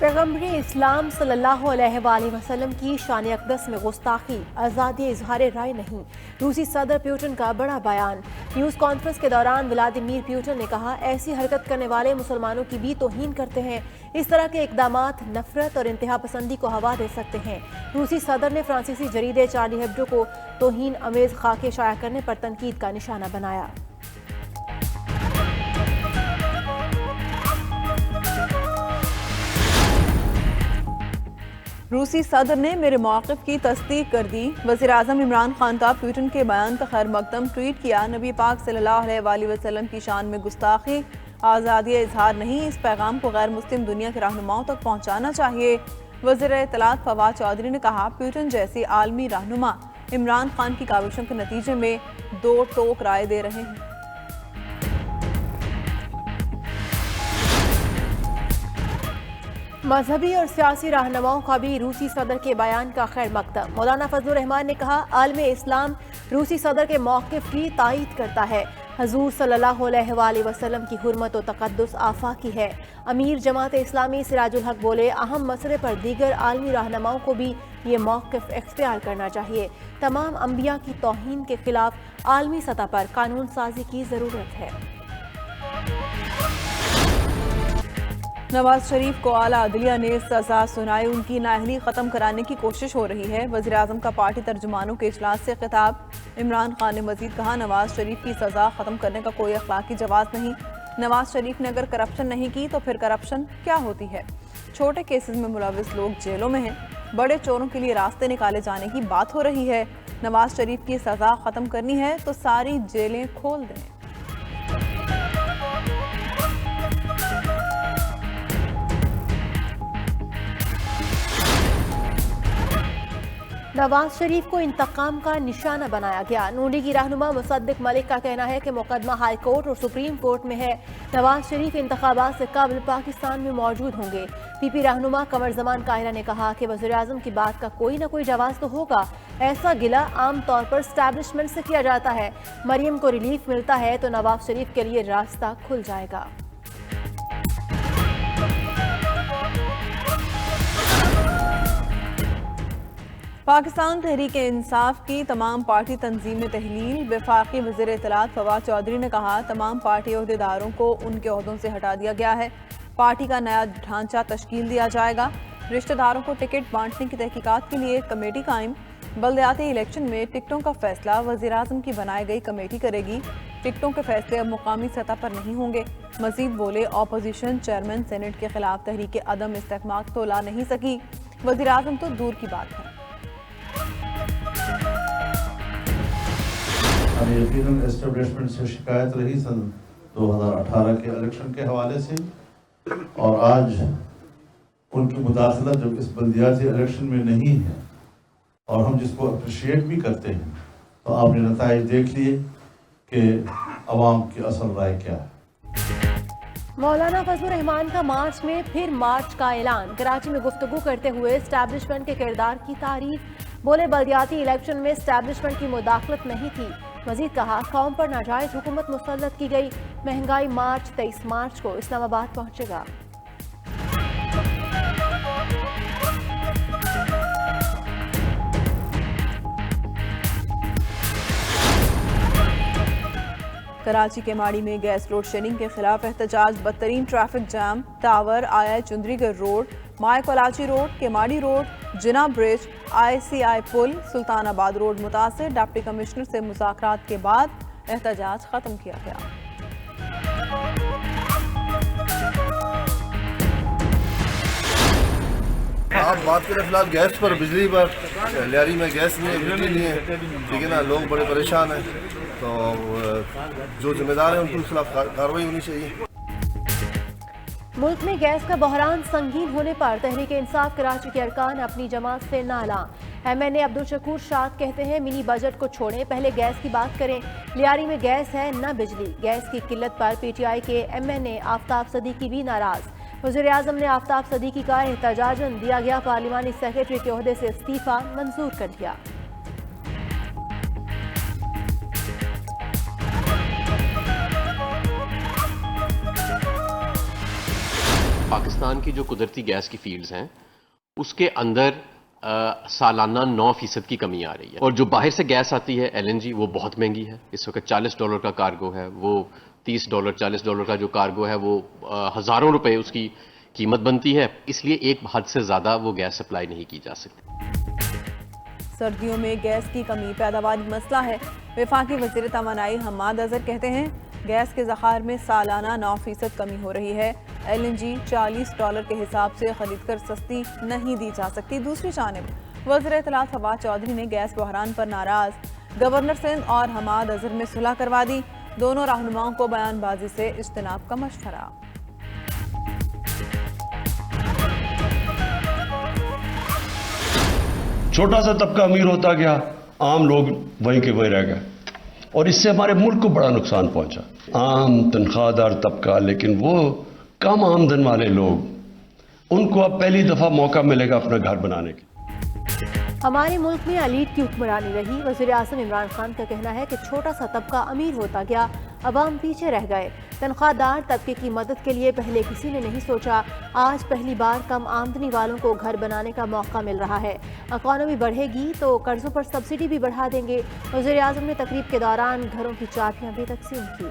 پیغمبر اسلام صلی اللہ علیہ وآلہ وسلم کی شان اقدس میں گستاخی، آزادی اظہار رائے نہیں۔ روسی صدر پیوٹن کا بڑا بیان۔ نیوز کانفرنس کے دوران ولادیمیر پیوٹن نے کہا، ایسی حرکت کرنے والے مسلمانوں کی بھی توہین کرتے ہیں۔ اس طرح کے اقدامات نفرت اور انتہا پسندی کو ہوا دے سکتے ہیں۔ روسی صدر نے فرانسیسی جریدے چارلی ہیبڈو کو توہین آمیز خاکے شائع کرنے پر تنقید کا نشانہ بنایا۔ روسی صدر نے میرے موقف کی تصدیق کر دی۔ وزیر اعظم عمران خان کا پیوٹن کے بیان کا خیر مقدم ٹویٹ کیا۔ نبی پاک صلی اللہ علیہ وآلہ وسلم کی شان میں گستاخی، آزادی اظہار نہیں، اس پیغام کو غیر مسلم دنیا کے رہنماؤں تک پہنچانا چاہیے۔ وزیر اطلاعات فواد چودھری نے کہا، پیوٹن جیسی عالمی رہنما عمران خان کی کاوشوں کے نتیجے میں دو ٹوک رائے دے رہے ہیں۔ مذہبی اور سیاسی رہنماؤں کا بھی روسی صدر کے بیان کا خیر مقدم۔ مولانا فضل الرحمان نے کہا، عالم اسلام روسی صدر کے موقف کی تائید کرتا ہے۔ حضور صلی اللہ علیہ وآلہ وسلم کی حرمت و تقدس آفاقی ہے۔ امیر جماعت اسلامی سراج الحق بولے، اہم مسئلے پر دیگر عالمی رہنماؤں کو بھی یہ موقف اختیار کرنا چاہیے۔ تمام انبیاء کی توہین کے خلاف عالمی سطح پر قانون سازی کی ضرورت ہے۔ نواز شریف کو اعلیٰ عدلیہ نے سزا سنائی، ان کی نااہلی ختم کرانے کی کوشش ہو رہی ہے۔ وزیر اعظم کا پارٹی ترجمانوں کے اجلاس سے خطاب۔ عمران خان نے مزید کہا، نواز شریف کی سزا ختم کرنے کا کوئی اخلاقی جواز نہیں۔ نواز شریف نے اگر کرپشن نہیں کی تو پھر کرپشن کیا ہوتی ہے؟ چھوٹے کیسز میں ملوث لوگ جیلوں میں ہیں، بڑے چوروں کے لیے راستے نکالے جانے کی بات ہو رہی ہے۔ نواز شریف کی سزا ختم کرنی ہے تو ساری جیلیں کھول دیں۔ نواز شریف کو انتقام کا نشانہ بنایا گیا۔ نون لیگی رہنما مصدق ملک کا کہنا ہے کہ مقدمہ ہائی کورٹ اور سپریم کورٹ میں ہے۔ نواز شریف انتخابات سے قبل پاکستان میں موجود ہوں گے۔ پی پی رہنما قمر زمان قاہرہ نے کہا کہ وزیر اعظم کی بات کا کوئی نہ کوئی جواز تو ہوگا۔ ایسا گلہ عام طور پر اسٹیبلشمنٹ سے کیا جاتا ہے۔ مریم کو ریلیف ملتا ہے تو نواز شریف کے لیے راستہ کھل جائے گا۔ پاکستان تحریک انصاف کی تمام پارٹی تنظیم میں تحلیل۔ وفاقی وزیر اطلاعات فواد چودھری نے کہا، تمام پارٹی عہدیداروں کو ان کے عہدوں سے ہٹا دیا گیا ہے۔ پارٹی کا نیا ڈھانچہ تشکیل دیا جائے گا۔ رشتہ داروں کو ٹکٹ بانٹنے کی تحقیقات کے لیے کمیٹی قائم۔ بلدیاتی الیکشن میں ٹکٹوں کا فیصلہ وزیر اعظم کی بنائی گئی کمیٹی کرے گی۔ ٹکٹوں کے فیصلے اب مقامی سطح پر نہیں ہوں گے۔ مزید بولے، اپوزیشن چیئرمین سینٹ کے خلاف تحریک عدم استحکام تو لا نہیں سکی، وزیر اعظم تو دور کی بات ہے۔ یقیناً اسٹیبلشمنٹ سے شکایت رہی سن 2018 کے الیکشن کے حوالے سے، اور آج ان کی مداخلت جب اس بلدیاتی الیکشن میں نہیں ہے اور ہم جس کو اپریشیٹ بھی کرتے ہیں، تو آپ نے نتائج دیکھ لیے کہ عوام کی اصل رائے کیا ہے۔ مولانا فضل الرحمان کا مارچ میں پھر مارچ کا اعلان۔ کراچی میں گفتگو کرتے ہوئے اسٹیبلشمنٹ کے کردار کی تعریف۔ بولے، بلدیاتی الیکشن میں اسٹیبلشمنٹ کی مداخلت نہیں تھی۔ مزید کہا، قوم پر ناجائز حکومت مسلط کی گئی۔ مہنگائی مارچ 23 مارچ کو اسلام آباد پہنچے گا۔ کراچی کے ماڑی میں گیس لوڈ شیڈنگ کے خلاف احتجاج، بدترین ٹریفک جام۔ ٹاور، آئی چندری گڑھ روڈ، مائے کلاچی روڈ، کیماڑی روڈ، جناح برج، ICI پل، سلطان آباد روڈ متاثر۔ ڈپٹی کمشنر سے مذاکرات کے بعد احتجاج ختم کیا گیا۔ آپ بات کریں فی الحال گیس پر، بجلی پر، لیاری میں گیس نہیں ہے، بجلی نہیں ہے، ٹھیک ہے نا، لوگ بڑے پریشان ہیں، تو جو ذمہ دار ہیں ان کے خلاف کارروائی ہونی چاہیے۔ ملک میں گیس کا بحران سنگین ہونے پر تحریک انصاف کراچی کے ارکان اپنی جماعت سے نالاں۔ MNA عبدالشکور شاد کہتے ہیں، منی بجٹ کو چھوڑیں، پہلے گیس کی بات کریں۔ لیاری میں گیس ہے نہ بجلی۔ گیس کی قلت پر PTI کے MNA آفتاب صدیقی بھی ناراض۔ وزیر اعظم نے آفتاب صدیقی کا احتجاجاً دیا گیا پارلیمانی سیکرٹری کے عہدے سے استعفیٰ منظور کر دیا۔ پاکستان کی جو قدرتی گیس کی فیلڈز ہیں اس کے اندر سالانہ 9% کی کمی آ رہی ہے، اور جو باہر سے گیس آتی ہے LNG وہ بہت مہنگی ہے. اس وقت $40 کا کارگو ہے، وہ $30 $40 کا جو کارگو ہے وہ ہزاروں روپے اس کی قیمت بنتی ہے. اس لیے ایک حد سے زیادہ وہ گیس سپلائی نہیں کی جا سکتی. سردیوں میں گیس کی کمی پیداواری مسئلہ ہے. وفاقی وزیر توانائی حماد اظہر کہتے ہیں گیس کے ذخائر میں سالانہ 9% کمی ہو رہی ہے. LNG $40 کے حساب سے خرید کر سستی نہیں دی جا سکتی. دوسری جانب وزیر اطلاعات فواد چودھری نے گیس بحران پر ناراض گورنر سندھ اور حماد اظہر میں صلح کروا دی. دونوں رہنماؤں کو بیان بازی سے اجتناب کا مشورہ. چھوٹا سا طبقہ امیر ہوتا گیا، عام لوگ وہیں کے وہیں رہ گئے، اور اس سے ہمارے ملک کو بڑا نقصان پہنچا. عام تنخواہ دار طبقہ، لیکن وہ کم آمدن والے لوگ، ان کو اب پہلی دفعہ موقع ملے گا اپنا گھر بنانے کی. ہمارے ملک میں ایلیٹ کی حکمرانی رہی. وزیر اعظم عمران خان کا کہنا ہے کہ چھوٹا سا طبقہ امیر ہوتا گیا، عوام پیچھے رہ گئے. تنخواہ دار طبقے کی مدد کے لیے پہلے کسی نے نہیں سوچا. آج پہلی بار کم آمدنی والوں کو گھر بنانے کا موقع مل رہا ہے. اکانومی بڑھے گی تو قرضوں پر سبسڈی بھی بڑھا دیں گے. وزیر اعظم نے تقریب کے دوران گھروں کی چابیاں بھی تقسیم کی.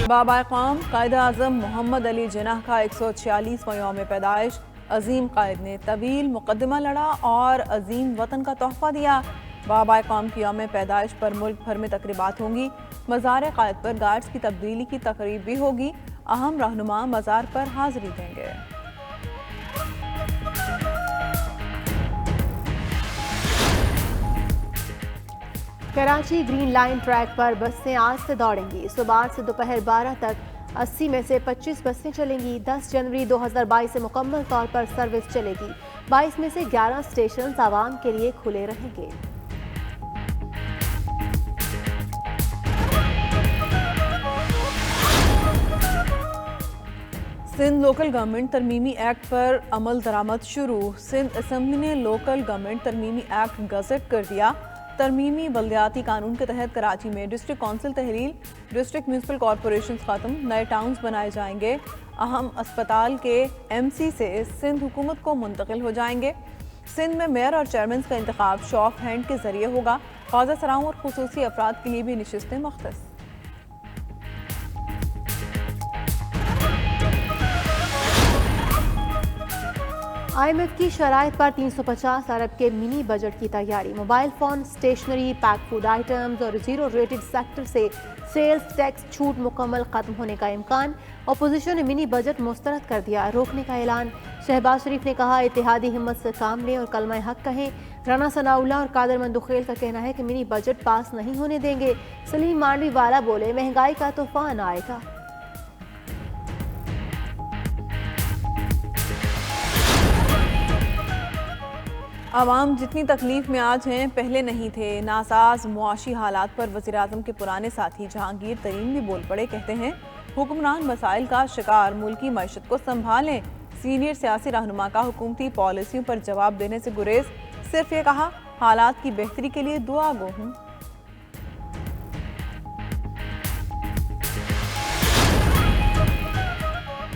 بابا قوم قائد اعظم محمد علی جناح کا 146واں یوم پیدائش. عظیم قائد نے طویل مقدمہ لڑا اور عظیم وطن کا تحفہ دیا. بابا قوم کی یوم پیدائش پر ملک بھر میں تقریبات ہوں گی. مزار قائد پر گارڈز کی تبدیلی کی تقریب بھی ہوگی. اہم رہنما مزار پر حاضری دیں گے. کراچی گرین لائن ٹریک پر بسیں آج سے دوڑیں گی. صبح سے دوپہر 12 تک 80 میں سے 25 بسیں چلیں گی. 10 جنوری 2022 سے مکمل طور پر سروس چلے گی. 22 میں سے 11 اسٹیشنز عوام کے لیے کھلے رہیں گے. سندھ لوکل گورنمنٹ ترمیمی ایکٹ پر عمل درآمد شروع. سندھ اسمبلی نے لوکل گورنمنٹ ترمیمی ایکٹ گزٹ کر دیا. ترمیمی بلدیاتی قانون کے تحت کراچی میں ڈسٹرکٹ کونسل تحلیل، ڈسٹرکٹ میونسپل کارپوریشنز ختم، نئے ٹاؤنز بنائے جائیں گے. اہم اسپتال کے MC سے سندھ حکومت کو منتقل ہو جائیں گے. سندھ میں میئر اور چیئرمینز کا انتخاب شو آف ہینڈ کے ذریعے ہوگا. خواجہ سراؤں اور خصوصی افراد کے لیے بھی نشستیں مختص. IMF کی شرائط پر 350 ارب کے منی بجٹ کی تیاری. Mobile phone, stationery, pack food items اور زیرو ریٹڈ سیکٹر سے سیلز ٹیکس چھوٹ مکمل ختم ہونے کا امکان. اپوزیشن نے منی بجٹ مسترد کر دیا. روکنے کا اعلان. شہباز شریف نے کہا اتحادی ہمت سے کام لیں اور کلمہ حق کہیں. رانا ثناءاللہ اور قادر مندخیل کا کہنا ہے کہ منی بجٹ پاس نہیں ہونے دیں گے. سلیم مانڈوی والا بولے مہنگائی کا طوفان آئے گا. عوام جتنی تکلیف میں آج ہیں پہلے نہیں تھے. ناساز معاشی حالات پر وزیراعظم کے پرانے ساتھی جہانگیر ترین بھی بول پڑے. کہتے ہیں حکمران مسائل کا شکار، ملکی معیشت کو سنبھالیں. سینئر سیاسی رہنما کا حکومتی پالیسیوں پر جواب دینے سے گریز. صرف یہ کہا حالات کی بہتری کے لیے دعا گو ہوں.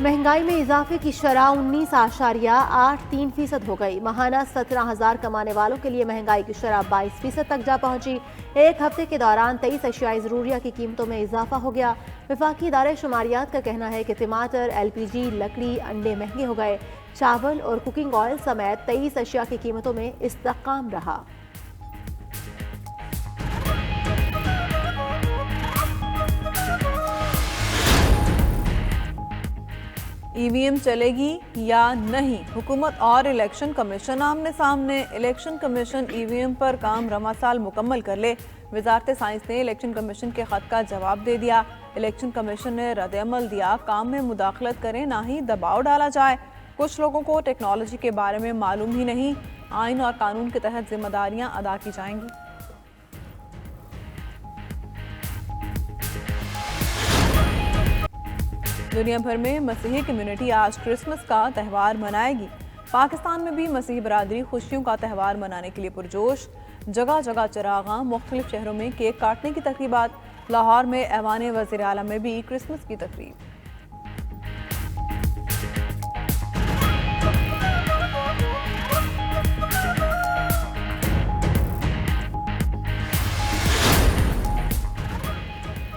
مہنگائی میں اضافے کی شرح 19.83% ہو گئی. ماہانہ 17,000 کمانے والوں کے لیے مہنگائی کی شرح 22% تک جا پہنچی. ایک ہفتے کے دوران 23 اشیاء ضروریہ کی قیمتوں میں اضافہ ہو گیا. وفاقی ادارے شماریات کا کہنا ہے کہ ٹماٹر، LPG، لکڑی، انڈے مہنگے ہو گئے. چاول اور کوکنگ آئل سمیت 23 اشیاء کی قیمتوں میں استحکام رہا. EVM چلے گی یا نہیں؟ حکومت اور الیکشن کمیشن آمنے سامنے. الیکشن کمیشن EVM پر کام رواں سال مکمل کر لے. وزارت سائنس نے الیکشن کمیشن کے خط کا جواب دے دیا. الیکشن کمیشن نے رد عمل دیا کام میں مداخلت کریں نہ ہی دباؤ ڈالا جائے. کچھ لوگوں کو ٹیکنالوجی کے بارے میں معلوم ہی نہیں. آئین اور قانون کے تحت ذمہ داریاں ادا کی جائیں گی. دنیا بھر میں مسیحی کمیونٹی آج کرسمس کا تہوار منائے گی. پاکستان میں بھی مسیحی برادری خوشیوں کا تہوار منانے کے لیے پرجوش، جگہ جگہ چراغاں، مختلف شہروں میں کیک کاٹنے کی تقریبات، لاہور میں ایوان وزیر اعلیٰ میں بھی کرسمس کی تقریب۔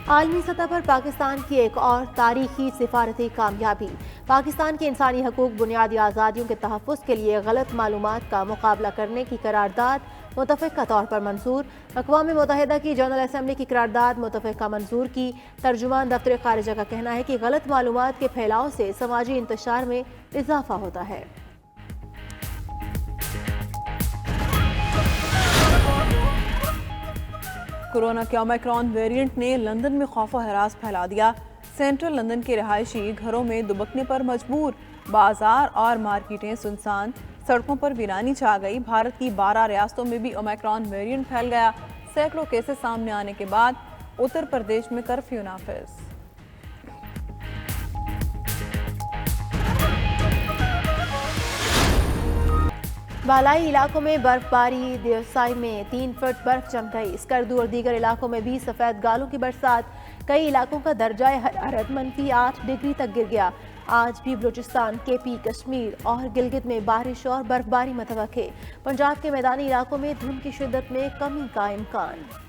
عالمی سطح پر پاکستان کی ایک اور تاریخی سفارتی کامیابی، پاکستان کے انسانی حقوق بنیادی آزادیوں کے تحفظ کے لیے غلط معلومات کا مقابلہ کرنے کی قرارداد متفقہ طور پر منظور۔ اقوام متحدہ کی جنرل اسمبلی کی قرارداد متفقہ منظور کی۔ ترجمان دفتر خارجہ کا کہنا ہے کہ غلط معلومات کے پھیلاؤ سے سماجی انتشار میں اضافہ ہوتا ہے۔ کورونا کے اومیکرون ویریئنٹ نے لندن میں خوف و ہراس پھیلا دیا، سینٹرل لندن کے رہائشی گھروں میں دبکنے پر مجبور، بازار اور مارکیٹیں سنسان، سڑکوں پر ویرانی چھا گئی۔ بھارت کی 12 ریاستوں میں بھی اومیکرون ویریئنٹ پھیل گیا، سینکڑوں کیسز سامنے آنے کے بعد اتر پردیش میں کرفیو نافذ۔ بالائی علاقوں میں برف باری، دیوسائی میں 3 فٹ برف جم گئی۔ اسکردو اور دیگر علاقوں میں بھی سفید گالوں کی برسات، کئی علاقوں کا درجہ حرارت -8 ڈگری تک گر گیا۔ آج بھی بلوچستان، کے پی، کشمیر اور گلگت میں بارش اور برف باری متوقع۔ پنجاب کے میدانی علاقوں میں دھند کی شدت میں کمی کا امکان۔